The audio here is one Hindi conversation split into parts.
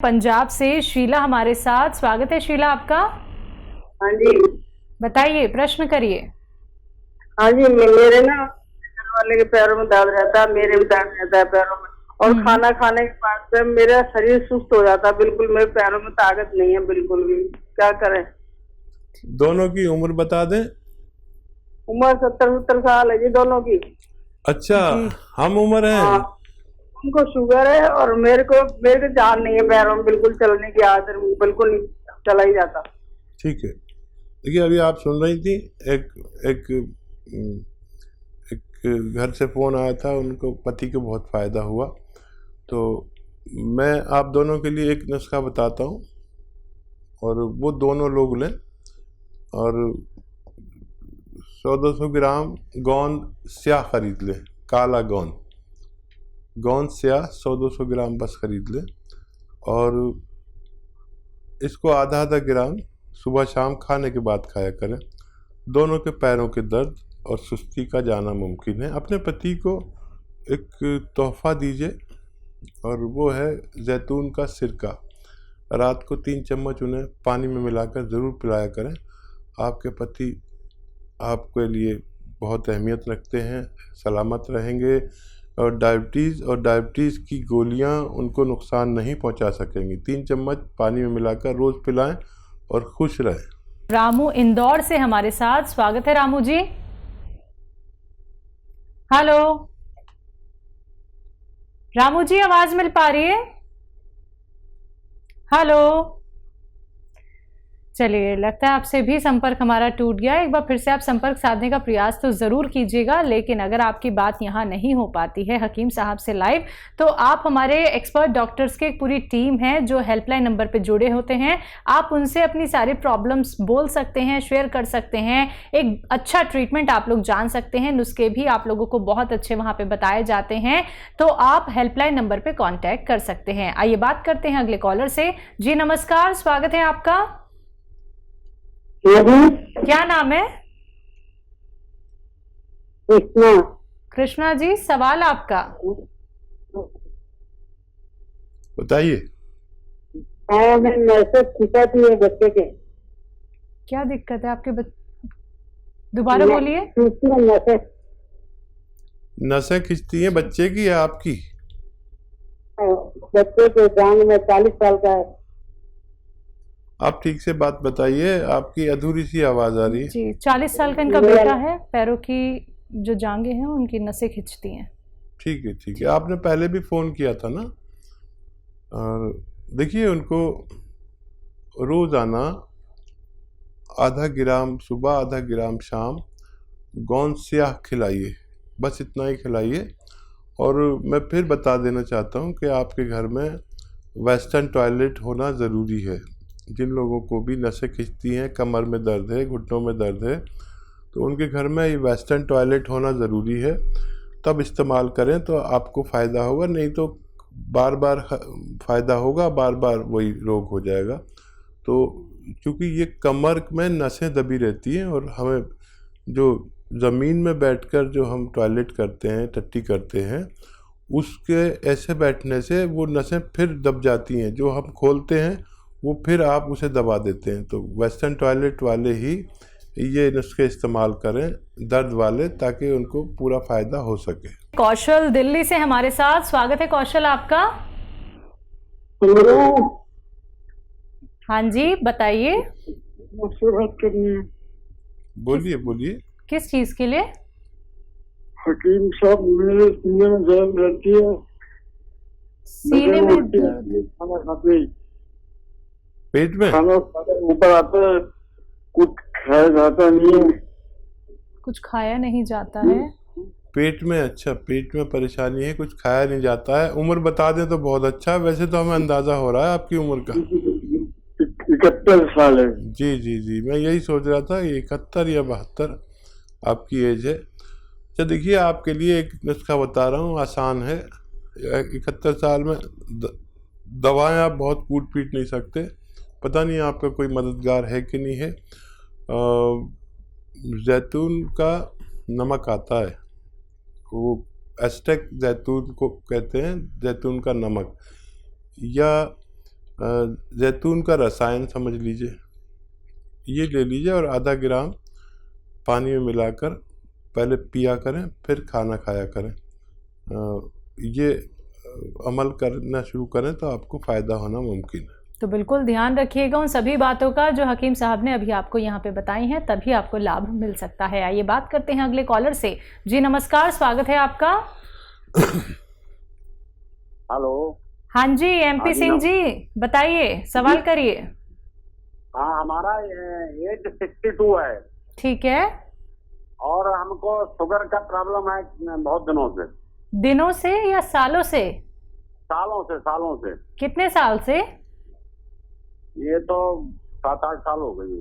पंजाब से शीला हमारे साथ। स्वागत है शीला आपका। हाँ जी। बताइए, प्रश्न करिए। हाँ जी, मेरे ना घर वाले के पैरों में दर्द रहता है, मेरे भी दर्द रहता है पैरों में। और खाना खाने के बाद से मेरा शरीर सुस्त हो जाता है बिल्कुल, मेरे पैरों में ताकत नहीं है बिल्कुल भी। क्या करें? दोनों की उम्र बता दें। उम्र 70-70 साल है जी दोनों की। अच्छा, हम उम्र है। हाँ, उनको शुगर है और मेरे को जान नहीं है पैरों में, बिल्कुल चलने की आदत बिल्कुल नहीं, चला ही जाता। ठीक है, देखिए अभी आप सुन रही थी, एक एक एक घर से फ़ोन आया था, उनको पति को बहुत फ़ायदा हुआ। तो मैं आप दोनों के लिए एक नुस्खा बताता हूँ और वो दोनों लोग लें। और 100-200 ग्राम गोंद स्याह खरीद लें, काला गोंद स्याह 100-200 ग्राम बस खरीद लें। और इसको आधा ग्राम सुबह शाम खाने के बाद खाया करें। दोनों के पैरों के दर्द और सुस्ती का जाना मुमकिन है। अपने पति को एक तोहफा दीजिए और वो है जैतून का सिरका। रात को 3 चम्मच उन्हें पानी में मिलाकर ज़रूर पिलाया करें। आपके पति आपके लिए बहुत अहमियत रखते हैं, सलामत रहेंगे और डायबिटीज़ की गोलियां उनको नुकसान नहीं पहुंचा सकेंगी। 3 चम्मच पानी में मिलाकर रोज़ पिलाएं और खुश रहें। रामू इंदौर से हमारे साथ। स्वागत है रामू जी। हेलो रामू जी, आवाज मिल पा रही है? हेलो, चलिए लगता है आपसे भी संपर्क हमारा टूट गया। एक बार फिर से आप संपर्क साधने का प्रयास तो ज़रूर कीजिएगा, लेकिन अगर आपकी बात यहाँ नहीं हो पाती है हकीम साहब से लाइव, तो आप हमारे एक्सपर्ट डॉक्टर्स की एक पूरी टीम है जो हेल्पलाइन नंबर पे जुड़े होते हैं। आप उनसे अपनी सारी प्रॉब्लम्स बोल सकते हैं, शेयर कर सकते हैं। एक अच्छा ट्रीटमेंट आप लोग जान सकते हैं, नुस्खे भी आप लोगों को बहुत अच्छे वहाँ पर बताए जाते हैं। तो आप हेल्पलाइन नंबर पर कॉन्टैक्ट कर सकते हैं। आइए बात करते हैं अगले कॉलर से। जी नमस्कार, स्वागत है आपका। क्या नाम है? कृष्णा जी, सवाल आपका बताइए। बच्चे के क्या दिक्कत है आपके दोबारा बोलिए। नसें खिंचती हैं बच्चे की या आपकी? बच्चे के जान में 40 साल का है। आप ठीक से बात बताइए, आपकी अधूरी सी आवाज आ रही है। जी, 40 साल का इनका बेटा है। पैरों की जो जांघें हैं उनकी नसें खिंचती हैं। ठीक है, आपने पहले भी फोन किया था ना। और देखिए, उनको रोजाना आधा ग्राम सुबह, आधा ग्राम शाम गोंद स्याह खिलाइए, बस इतना ही खिलाइए। और मैं फिर बता देना चाहता हूँ कि आपके घर में वेस्टर्न टॉयलेट होना ज़रूरी है। जिन लोगों को भी नसें खिंचती हैं, कमर में दर्द है, घुटनों में दर्द है, तो उनके घर में ये वेस्टर्न टॉयलेट होना ज़रूरी है। तब इस्तेमाल करें तो आपको फ़ायदा होगा, नहीं तो बार बार फ़ायदा होगा, बार बार वही रोग हो जाएगा। तो क्योंकि ये कमर में नसें दबी रहती हैं और हमें जो ज़मीन में बैठकर जो हम टॉयलेट करते हैं, टट्टी करते हैं, उसके ऐसे बैठने से वो नसें फिर दब जाती हैं। जो हम खोलते हैं वो फिर आप उसे दबा देते हैं। तो वेस्टर्न टॉयलेट वाले ही ये नुस्खे इस्तेमाल करें, दर्द वाले, ताकि उनको पूरा फायदा हो सके। कौशल दिल्ली से हमारे साथ। स्वागत है कौशल आपका। हाँ जी, बताइए। बोलिए। किस चीज के लिए? हकीम साहब, मेरे सीने में दर्द रहती है। सीने में दर्द? पेट में? खाना ऊपर आता है, कुछ खाया जाता नहीं है। कुछ खाया नहीं जाता है पेट में? अच्छा, पेट में परेशानी है, कुछ खाया नहीं जाता है। उम्र बता दें तो बहुत अच्छा, वैसे तो हमें अंदाजा हो रहा है आपकी उम्र का। 71 साल है। जी, मैं यही सोच रहा था, 71 या 72 आपकी एज है। अच्छा देखिए, आपके लिए एक नुस्खा बता रहा हूँ, आसान है। 71 साल में दवाएं आप बहुत कूट पीट नहीं सकते। पता नहीं आपका कोई मददगार है कि नहीं है। जैतून का नमक आता है, वो एस्टेक जैतून को कहते हैं, जैतून का नमक, या जैतून का रसायन समझ लीजिए, ये ले लीजिए और आधा ग्राम पानी में मिलाकर पहले पिया करें, फिर खाना खाया करें। ये अमल करना शुरू करें तो आपको फ़ायदा होना मुमकिन है। तो बिल्कुल ध्यान रखिएगा उन सभी बातों का जो हकीम साहब ने अभी आपको यहाँ पे बताई हैं, तभी आपको लाभ मिल सकता है। आइए बात करते हैं अगले कॉलर से। जी नमस्कार, स्वागत है आपका। हेलो। हाँ जी, एमपी सिंह जी बताइए, सवाल करिए। हाँ, हमारा एज 62 है। ठीक है। और हमको शुगर का प्रॉब्लम है बहुत दिनों से। दिनों से या सालों से? सालों से। कितने साल से? ये तो 7-8 साल हो गई।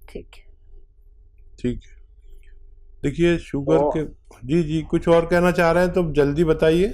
ठीक है। ठीक है, देखिए शुगर के जी कुछ और कहना चाह रहे हैं तो जल्दी बताइए।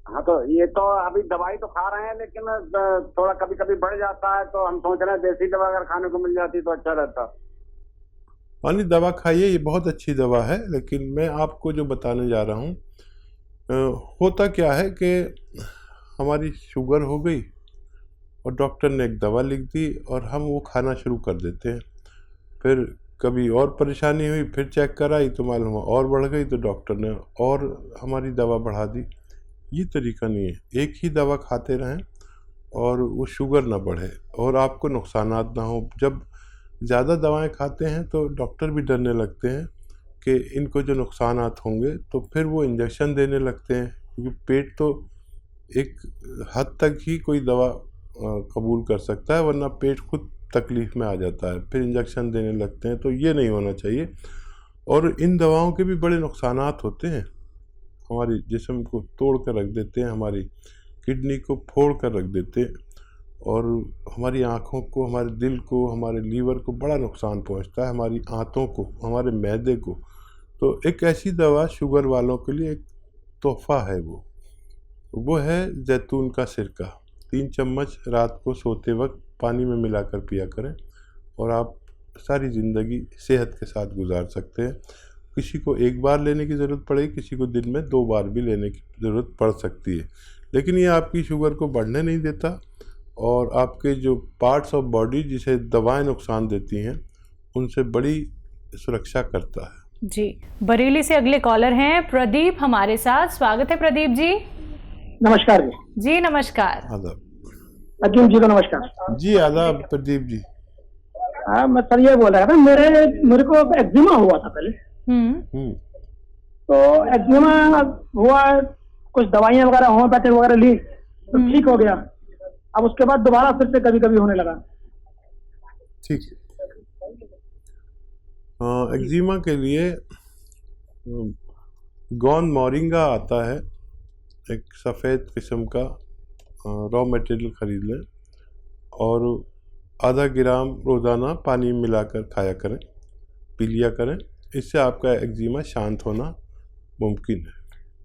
हाँ, तो ये तो अभी दवाई तो खा रहे हैं, लेकिन थोड़ा कभी कभी बढ़ जाता है, तो हम सोच रहे हैं देसी दवा अगर खाने को मिल जाती तो अच्छा रहता। वाली दवा खाइए, ये बहुत अच्छी दवा है, लेकिन मैं आपको जो बताने जा रहा हूँ, होता क्या है कि हमारी शुगर हो गई और डॉक्टर ने एक दवा लिख दी और हम वो खाना शुरू कर देते हैं। फिर कभी और परेशानी हुई, फिर चेक कराई तो मालूम हुआ और बढ़ गई, तो डॉक्टर ने और हमारी दवा बढ़ा दी। ये तरीका नहीं है। एक ही दवा खाते रहें और वो शुगर ना बढ़े और आपको नुकसानात ना हो। जब ज़्यादा दवाएं खाते हैं तो डॉक्टर भी डरने लगते हैं कि इनको जो नुकसानात होंगे, तो फिर वो इंजेक्शन देने लगते हैं, क्योंकि पेट तो एक हद तक ही कोई दवा कबूल कर सकता है, वरना पेट खुद तकलीफ़ में आ जाता है, फिर इंजेक्शन देने लगते हैं। तो ये नहीं होना चाहिए। और इन दवाओं के भी बड़े नुकसानात होते हैं, हमारी जिस्म को तोड़ कर रख देते हैं, हमारी किडनी को फोड़ कर रख देते हैं, और हमारी आँखों को, हमारे दिल को, हमारे लीवर को बड़ा नुकसान पहुंचता है, हमारी आंतों को, हमारे मैदे को। तो एक ऐसी दवा शुगर वालों के लिए एक तोहफ़ा है, वो है जैतून का सिरका। 3 चम्मच रात को सोते वक्त पानी में मिलाकर पिया करें और आप सारी ज़िंदगी सेहत के साथ गुजार सकते हैं। किसी को एक बार लेने की ज़रूरत पड़ेगी, किसी को दिन में 2 बार भी लेने की ज़रूरत पड़ सकती है, लेकिन ये आपकी शुगर को बढ़ने नहीं देता और आपके जो पार्ट्स ऑफ बॉडी जिसे दवाएं नुकसान देती हैं, उनसे बड़ी सुरक्षा करता है। जी, बरेली से अगले कॉलर हैं प्रदीप हमारे साथ। स्वागत है प्रदीप जी। नमस्कार जी। जी नमस्कार। आदाब। अकीम जी को नमस्कार। जी आदाब प्रदीप जी। हाँ, मैं सर ये बोल रहा था, मेरे को एक्जिमा हुआ था पहले। तो एक्जिमा हुआ, कुछ दवाइयाँ वगैरह होम्योपैथिक वगैरह ली तो ठीक हो गया। अब उसके बाद दोबारा फिर से कभी कभी होने लगा। ठीक है। एक्जिमा के लिए गौन मोरिंगा आता है, एक सफ़ेद किस्म का रॉ मटेरियल खरीद लें और आधा ग्राम रोज़ाना पानी में मिलाकर खाया करें, पी लिया करें। इससे आपका एक्जिमा शांत होना मुमकिन है।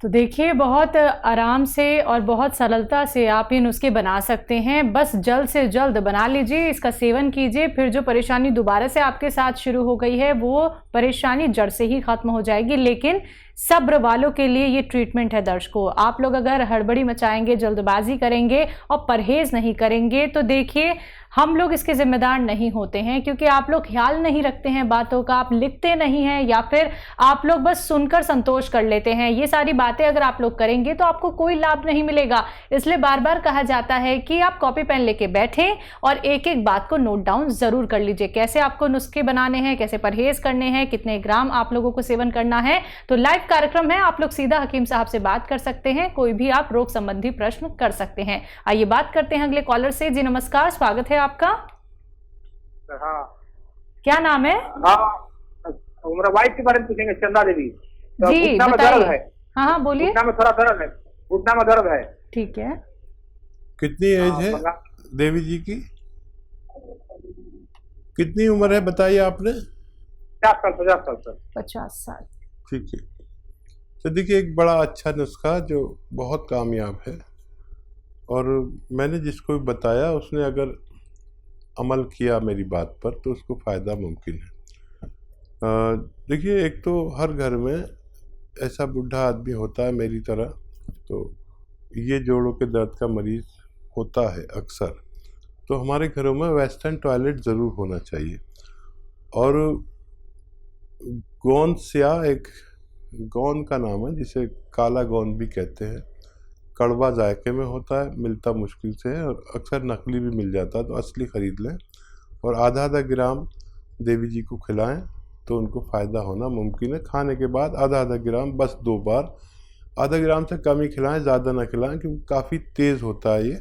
तो देखिए, बहुत आराम से और बहुत सरलता से आप ये नुस्खे बना सकते हैं। बस जल्द से जल्द बना लीजिए, इसका सेवन कीजिए, फिर जो परेशानी दोबारा से आपके साथ शुरू हो गई है वो परेशानी जड़ से ही खत्म हो जाएगी। लेकिन सब्र वालों के लिए ये ट्रीटमेंट है दर्शकों। आप लोग अगर हड़बड़ी मचाएंगे, जल्दबाजी करेंगे और परहेज नहीं करेंगे तो देखिए हम लोग इसके जिम्मेदार नहीं होते हैं, क्योंकि आप लोग ख्याल नहीं रखते हैं बातों का, आप लिखते नहीं हैं या फिर आप लोग बस सुनकर संतोष कर लेते हैं। ये सारी बातें अगर आप लोग करेंगे तो आपको कोई लाभ नहीं मिलेगा। इसलिए बार बार कहा जाता है कि आप कॉपी पेन लेके बैठें और एक एक बात को नोट डाउन जरूर कर लीजिए, कैसे आपको नुस्खे बनाने हैं, कैसे परहेज करने हैं, कितने ग्राम आप लोगों को सेवन करना है। तो लाइव कार्यक्रम है, आप लोग सीधा हकीम साहब से बात कर सकते हैं, कोई भी आप रोग संबंधी प्रश्न कर सकते हैं। आइए बात करते हैं अगले कॉलर से। जी नमस्कार, स्वागत है आपका। हाँ, क्या नाम है? हाँ, मेरा वाइफ के बारे में पूछेंगे, चंदा देवी। तो जी घुटना में दर्द है। हाँ हाँ बोलिए। घुटना में थोड़ा दर्द है, घुटना में दर्द है। ठीक है। कितनी एज है देवी जी की? कितनी उम्र है बताइए आपने? 50 साल सर। 50 साल। ठीक है। तो देखिए, एक बड़ा अच्छा नुस्खा जो बहुत कामयाब है, और मैंने जिसको भी बताया उसने अगर अमल किया मेरी बात पर तो उसको फ़ायदा मुमकिन है। देखिए, एक तो हर घर में ऐसा बूढ़ा आदमी होता है मेरी तरह, तो ये जोड़ों के दर्द का मरीज़ होता है अक्सर। तो हमारे घरों में वेस्टर्न टॉयलेट ज़रूर होना चाहिए। और गोंद स्याह एक गोंद का नाम है जिसे काला गोंद भी कहते हैं, कड़वा जायके में होता है, मिलता मुश्किल से है और अक्सर नकली भी मिल जाता है, तो असली ख़रीद लें और आधा आधा ग्राम देवी जी को खिलाएं तो उनको फ़ायदा होना मुमकिन है। खाने के बाद आधा आधा ग्राम, बस 2 बार, आधा ग्राम से कम ही खिलाएं, ज़्यादा ना खिलाएं क्योंकि काफ़ी तेज़ होता है ये।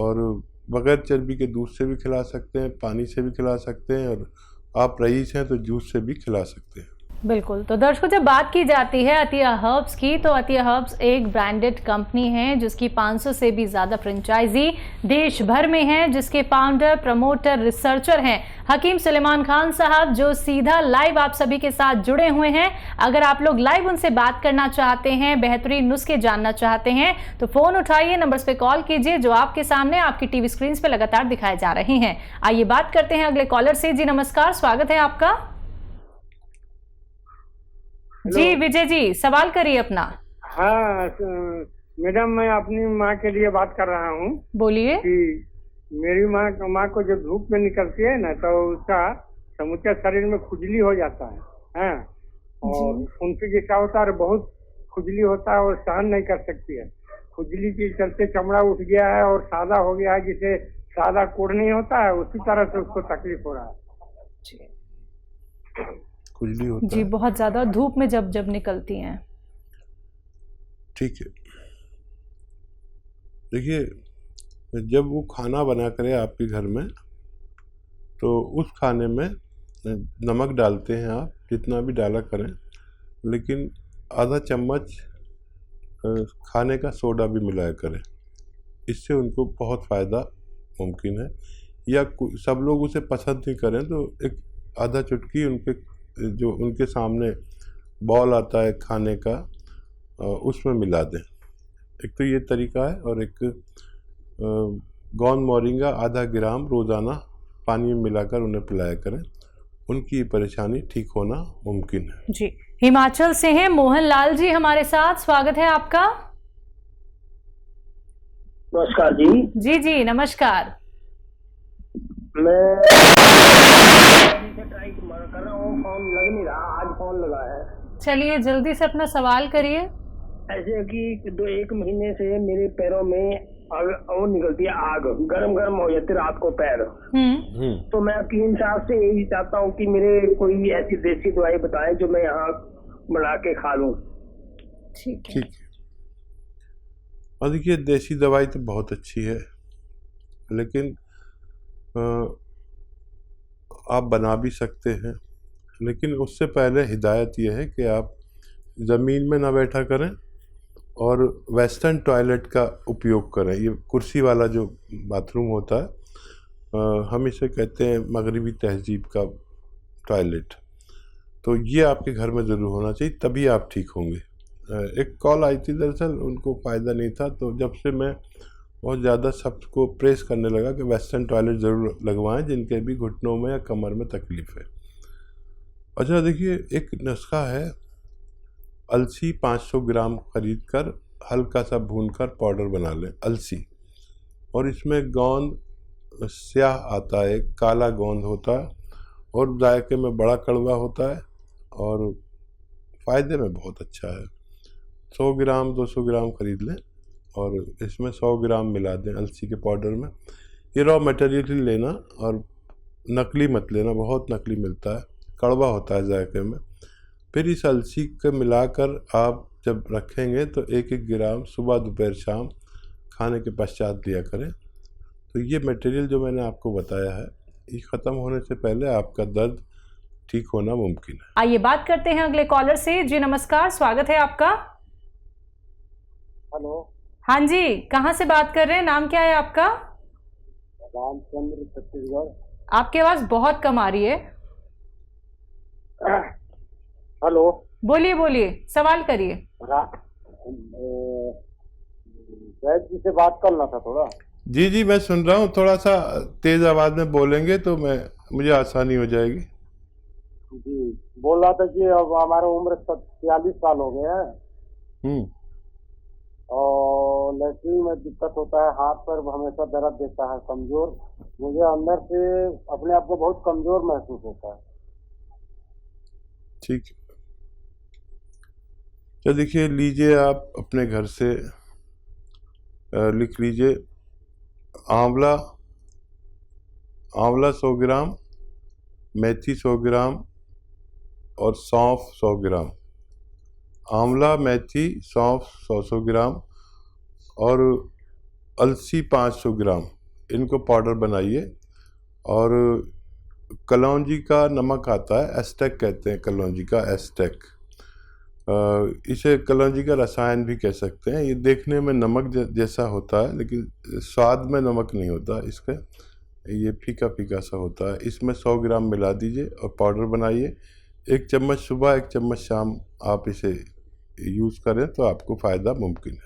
और बग़ैर चर्बी के दूध से भी खिला सकते हैं, पानी से भी खिला सकते हैं, और आप रईस हैं तो जूस से भी खिला सकते हैं। बिल्कुल। तो दर्शकों, जब बात की जाती है अतिया हर्ब्स की, तो अतिया हर्ब्स एक ब्रांडेड कंपनी है जिसकी 500 से भी ज़्यादा फ्रेंचाइजी देश भर में है, जिसके फाउंडर, प्रमोटर, रिसर्चर हैं हकीम सुलेमान खान साहब, जो सीधा लाइव आप सभी के साथ जुड़े हुए हैं। अगर आप लोग लाइव उनसे बात करना चाहते हैं, बेहतरीन नुस्खे जानना चाहते हैं, तो फ़ोन उठाइए, नंबर्स पे कॉल कीजिए जो आपके सामने आपकी टीवी स्क्रीन पे लगातार दिखाए जा रहे हैं। आइए बात करते हैं अगले कॉलर से। जी नमस्कार, स्वागत है आपका। जी विजय जी, सवाल करिए अपना। हाँ मैडम, मैं अपनी माँ के लिए बात कर रहा हूँ। बोलिए। कि मेरी माँ को जब धूप में निकलती है ना, तो उसका समूचा शरीर में खुजली हो जाता है, हैं? और उनकी जैसा होता है, बहुत खुजली होता है और सहन नहीं कर सकती है। खुजली के चलते चमड़ा उठ गया है और सादा हो गया है, जिसे सादा कोढ़ नहीं होता है, उसी तरह से उसको तकलीफ हो रहा है। खुजली होता जी, है। बहुत ज्यादा धूप में जब निकलती हैं। ठीक है, देखिए, जब वो खाना बना करे आपके घर में, तो उस खाने में नमक डालते हैं आप, जितना भी डाला करें, लेकिन आधा चम्मच खाने का सोडा भी मिलाया करें। इससे उनको बहुत फ़ायदा मुमकिन है। या सब लोग उसे पसंद नहीं करें तो एक आधा चुटकी जो उनके सामने बॉल आता है खाने का, उसमें मिला दें। एक तो ये तरीका है, और एक गोंद मोरिंगा आधा ग्राम रोज़ाना पानी में मिलाकर उन्हें पिलाया करें, उनकी परेशानी ठीक होना मुमकिन है। जी, हिमाचल से हैं मोहन लाल जी हमारे साथ, स्वागत है आपका। नमस्कार जी। जी जी नमस्कार। मैं ट्राई कर रहा हूँ, फोन लग नहीं रहा, आज फोन लगा है। चलिए जल्दी से अपना सवाल करिए। ऐसे कि 1 महीने से मेरे पैरों में वो निकलती है आग, गरम गरम हो जाती है रात को पैर। तो मैं हकीम साहब से यही चाहता हूँ कि मेरे कोई ऐसी देसी दवाई बताएं जो मैं यहाँ बना के खा लूँ। ठीक है। और देखिए, देसी दवाई तो बहुत अच्छी है, लेकिन आप बना भी सकते हैं, लेकिन उससे पहले हिदायत यह है कि आप ज़मीन में ना बैठा करें और वेस्टर्न टॉयलेट का उपयोग करें। ये कुर्सी वाला जो बाथरूम होता है, हम इसे कहते हैं मगरिबी तहजीब का टॉयलेट, तो ये आपके घर में ज़रूर होना चाहिए, तभी आप ठीक होंगे। एक कॉल आई थी, दरअसल उनको फ़ायदा नहीं था, तो जब से मैं बहुत ज़्यादा सबको प्रेस करने लगा कि वेस्टर्न टॉयलेट ज़रूर लगवाएं जिनके भी घुटनों में या कमर में तकलीफ़ है। अच्छा देखिए, एक नुस्खा है, अलसी 500 ग्राम खरीद कर हल्का सा भूनकर पाउडर बना लें, अलसी, और इसमें गोंद स्याह आता है, काला गोंद होता है, और जायके में बड़ा कड़वा होता है और फ़ायदे में बहुत अच्छा है। 100 ग्राम 200 ग्राम खरीद लें और इसमें 100 ग्राम मिला दें अलसी के पाउडर में। ये रॉ मटेरियल ही लेना, और नकली मत लेना, बहुत नकली मिलता है, कड़वा होता है जायके में। फिर इस अलसी को मिलाकर आप जब रखेंगे तो 1-1 ग्राम सुबह दोपहर शाम खाने के पश्चात लिया करें। तो ये मटेरियल जो मैंने आपको बताया है, ये ख़त्म होने से पहले आपका दर्द ठीक होना मुमकिन है। आइए बात करते हैं अगले कॉलर से। जी नमस्कार, स्वागत है आपका। हेलो। हाँ जी, कहाँ से बात कर रहे हैं, नाम क्या है आपका? रामचंद्र, छत्तीसगढ़। आपकी आवाज बहुत कम आ रही है। हेलो। बोलिए बोलिए, सवाल करिए। वैद जी से बात करना था थोड़ा। जी जी, मैं सुन रहा हूँ, थोड़ा सा तेज आवाज़ में बोलेंगे तो मुझे आसानी हो जाएगी। जी, बोल रहा था कि अब हमारा उम्र 43 साल हो गया है, और लैट्रिन में दिक्कत होता है, हाथ पर हमेशा दर्द देता है, कमजोर मुझे अंदर से अपने आप को बहुत कमजोर महसूस होता है। ठीक है, तो देखिए, लीजिए आप अपने घर से लिख लीजिए आंवला 100 ग्राम, मेथी 100 ग्राम और सौंफ 100 ग्राम। आंवला, मेथी, सौंफ 100 ग्राम और अलसी 500 ग्राम, इनको पाउडर बनाइए। और कलौंजी का नमक आता है, एस्टेक कहते हैं, कलौंजी का एस्टेक, इसे कलौंजी का रसायन भी कह सकते हैं। ये देखने में नमक जैसा होता है लेकिन स्वाद में नमक नहीं होता इसका, ये फीका फीका सा होता है। इसमें 100 ग्राम मिला दीजिए और पाउडर बनाइए। 1 चम्मच सुबह 1 चम्मच शाम आप इसे यूज़ करें तो आपको फ़ायदा मुमकिन है।